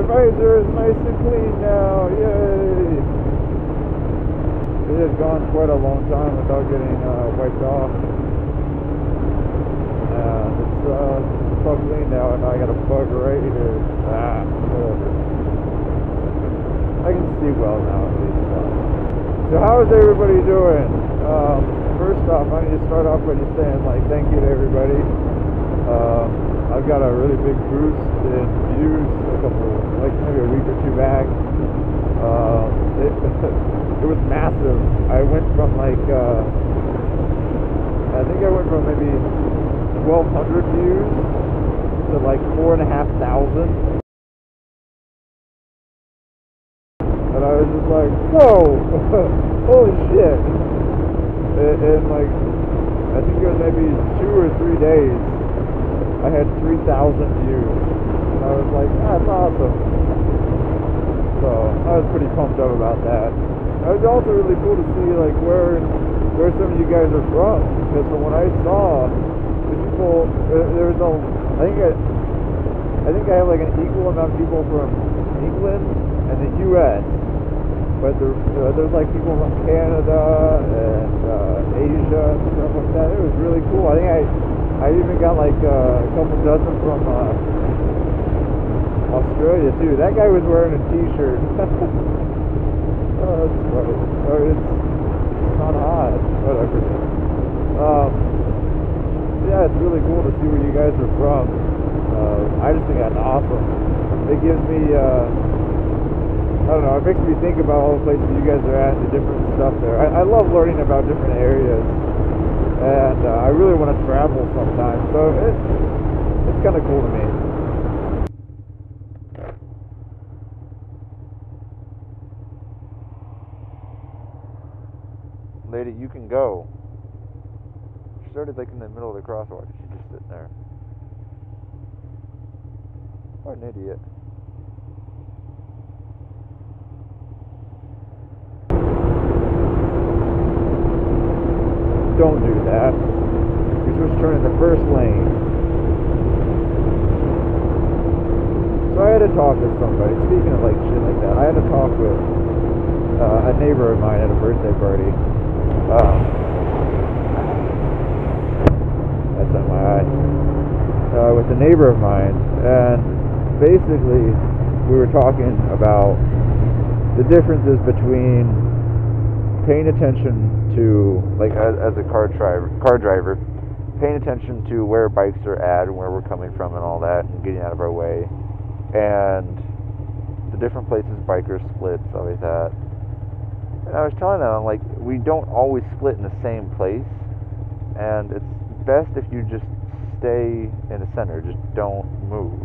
visor is nice and clean now. Yay! It had gone quite a long time without getting wiped off. And it's all clean now, and I got a bug right here. Whatever. I can see well now at least. So how is everybody doing? First off, I need to start off by just saying thank you to everybody. I've got a really big boost in views maybe a week or two back. It was massive. I went from I think I went from maybe 1,200 views to 4,500. And I was just like, whoa, holy shit. And I think it was maybe 2 or 3 days, I had 3,000 views. And I was like, that's awesome. So I was pretty pumped up about that. It was also really cool to see where some of you guys are from. Because from what I saw, the people, there was I think I have an equal amount of people from England and the US. But there's people from Canada and Asia and stuff like that. It was really cool. I think I even got a couple dozen from Australia too. That guy was wearing a t-shirt. Oh, that's funny. Oh, it's not hot. Whatever. Yeah, it's really cool to see where you guys are from. I just think that's awesome. It gives me I don't know, it makes me think about all the places you guys are at and the different stuff there. I love learning about different areas, and I really want to travel sometime, so it's kind of cool to me. Lady, you can go. She started in the middle of the crosswalk. She's just sitting there. What an idiot. Don't do that. You're supposed to turn in the first lane. So I had to talk with somebody. Speaking of shit like that, I had to talk with a neighbor of mine at a birthday party. That's on my eye. With a neighbor of mine, and basically we were talking about the differences between paying attention to, as a car driver, paying attention to where bikes are at and where we're coming from and all that, and getting out of our way, and the different places bikers split, stuff like that. And I was telling them, we don't always split in the same place, and it's best if you just stay in the center, just don't move.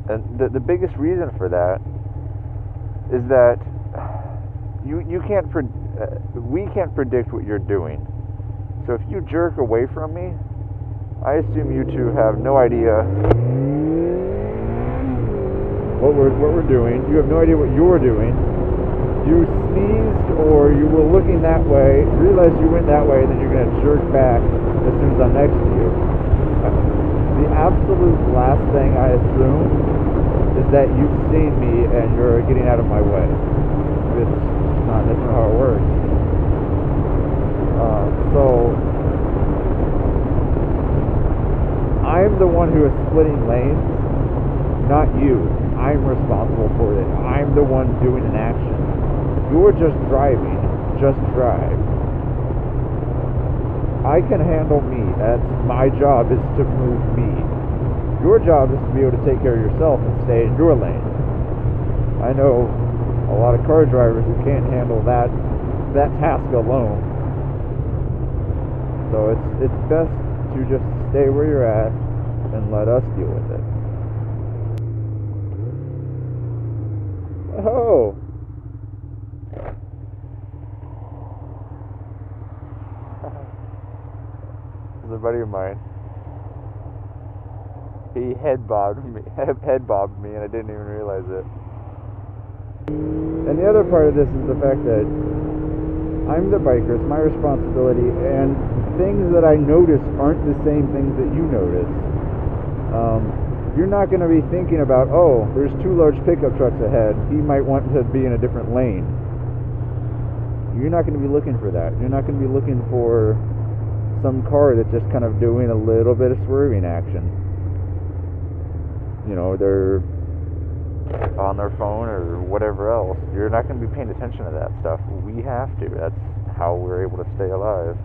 And the biggest reason for that is that you can't we can't predict what you're doing. So if you jerk away from me, I assume you two have no idea what we're doing. You have no idea what you're doing. You sneezed, or you were looking that way, realized you went that way, and then you're going to jerk back as soon as I'm next to you. The absolute last thing I assume is that you've seen me and you're getting out of my way. That's not how it works. So I'm the one who is splitting lanes, not you. I'm responsible for it. I'm the one doing an action. You're just driving. Just drive. I can handle me. That's my job, is to move me. Your job is to be able to take care of yourself and stay in your lane. I know a lot of car drivers who can't handle that task alone. So it's best to just stay where you're at and let us deal with it. Oh! This is a buddy of mine. He head bobbed me, and I didn't even realize it. And the other part of this is the fact that I'm the biker, it's my responsibility, and things that I notice aren't the same things that you notice. you're not going to be thinking about, oh, there's 2 large pickup trucks ahead, he might want to be in a different lane. You're not going to be looking for that. You're not going to be looking for some car that's just kind of doing a little bit of swerving action. You know, they're on their phone or whatever else. You're not going to be paying attention to that stuff. We have to. That's how we're able to stay alive.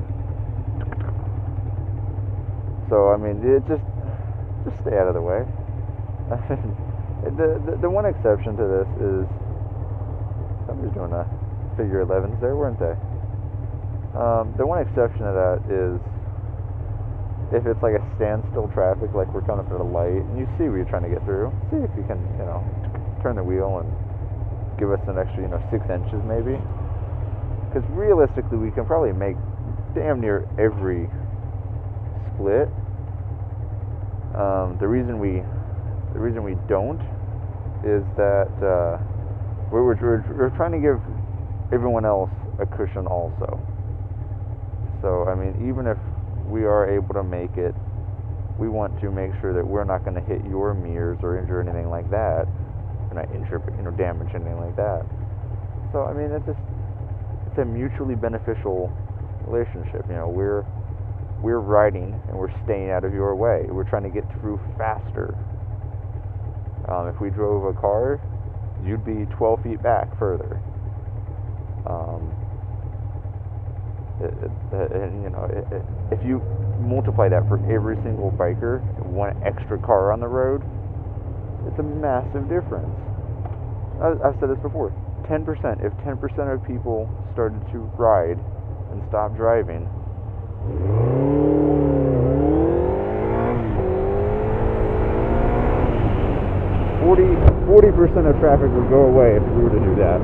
So, I mean, it just stay out of the way. The one exception to this is somebody's doing a figure 11s there, weren't they? The one exception to that is if it's like a standstill traffic, like we're coming up at a light and you see what you're trying to get through, see if you can, you know, turn the wheel and give us an extra, you know, 6 inches maybe. Because realistically, we can probably make damn near every split. The reason we don't is that we're trying to give everyone else a cushion also. So I mean, even if we are able to make it, we want to make sure that we're not going to hit your mirrors or injure anything like that, or not injure, but, you know, damage anything like that. So I mean, it's a mutually beneficial relationship. You know, we're riding and we're staying out of your way. We're trying to get through faster. If we drove a car, you'd be 12 feet back further. You know, if you multiply that for every single biker, one extra car on the road, it's a massive difference. I've said this before. 10%. If 10% of people started to ride and stop driving, 40% of traffic would go away if we were to do that.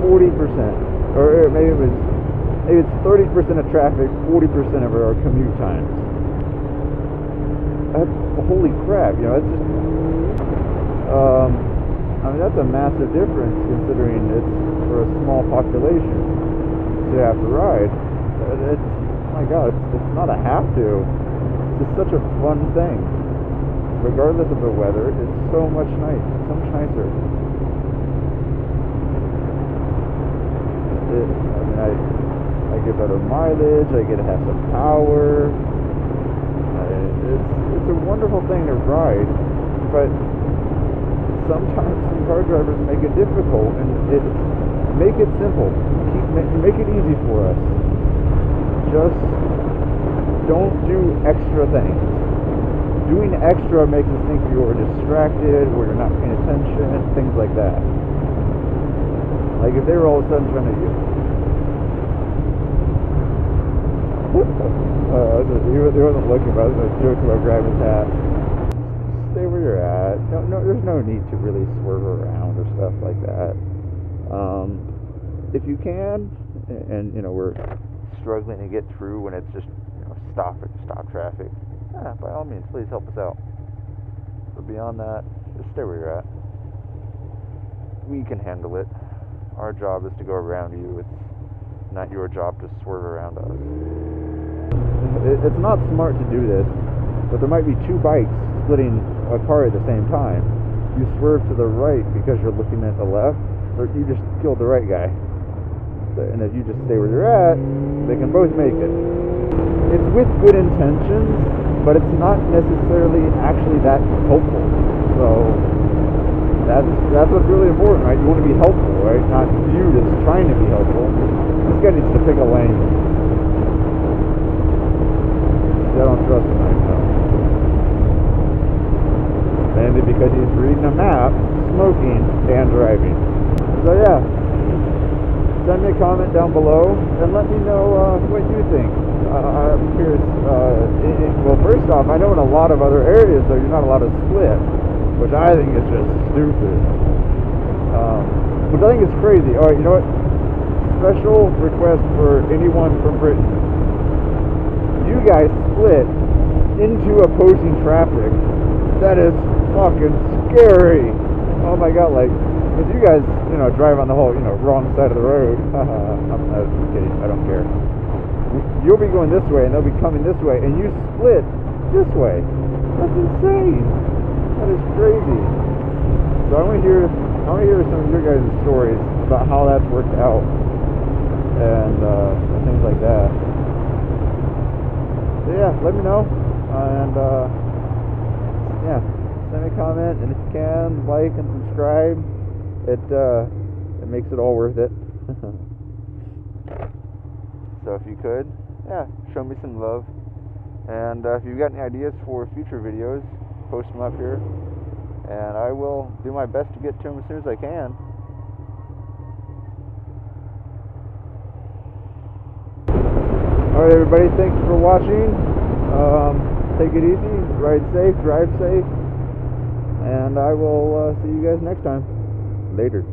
40%, or maybe it's 30% of traffic, 40% of our commute times. That's, holy crap! You know, it's just. I mean, that's a massive difference considering it's for a small population to have to ride. It's, my God, it's not a have to. It's just such a fun thing. Regardless of the weather, it's so much nicer. I mean, I get better mileage. I get to have some power. It's a wonderful thing to ride, but sometimes some car drivers make it difficult, and make it simple. Make it easy for us. Just don't do extra things. Doing extra makes us think you're distracted, or you're not paying attention, things like that. Like if they were all of a sudden trying to he wasn't looking, but I was going to joke about grabbing his hat. Stay where you're at. No, there's no need to really swerve around or stuff like that. If you can, and you know we're struggling to get through when it's just, you know, stop traffic, yeah, by all means, please help us out. But beyond that, just stay where you're at. We can handle it. Our job is to go around you. It's not your job to swerve around us. It's not smart to do this, but there might be 2 bikes splitting a car at the same time. You swerve to the right because you're looking at the left, or you just killed the right guy. And if you just stay where you're at, they can both make it. It's with good intentions, but it's not necessarily actually that helpful. So that's what's really important, right? You want to be helpful, right? Not viewed as trying to be helpful. This guy needs to pick a lane. I don't trust him right now. Mainly because he's reading a map, smoking, and driving. So yeah, send me a comment down below and let me know what you think. I'm curious. Well, first off, I know in a lot of other areas though you're not allowed to split, which I think is just stupid. Which I think is crazy. All right, you know what? Special request for anyone from Britain. You guys split into opposing traffic. That is fucking scary. Oh my God, like, because you guys, you know, drive on the whole, you know, wrong side of the road. I'm kidding. I don't care. You'll be going this way, and they'll be coming this way, and you split this way. That's insane. That is crazy. So I want to hear some of your guys' stories about how that's worked out and things like that. So yeah, let me know, and yeah, send me a comment, and if you can, like and subscribe. It makes it all worth it. So if you could, yeah, show me some love. And if you've got any ideas for future videos, post them up here, and I will do my best to get to them as soon as I can. Alright everybody, thanks for watching. Take it easy, ride safe, drive safe, and I will see you guys next time. Later.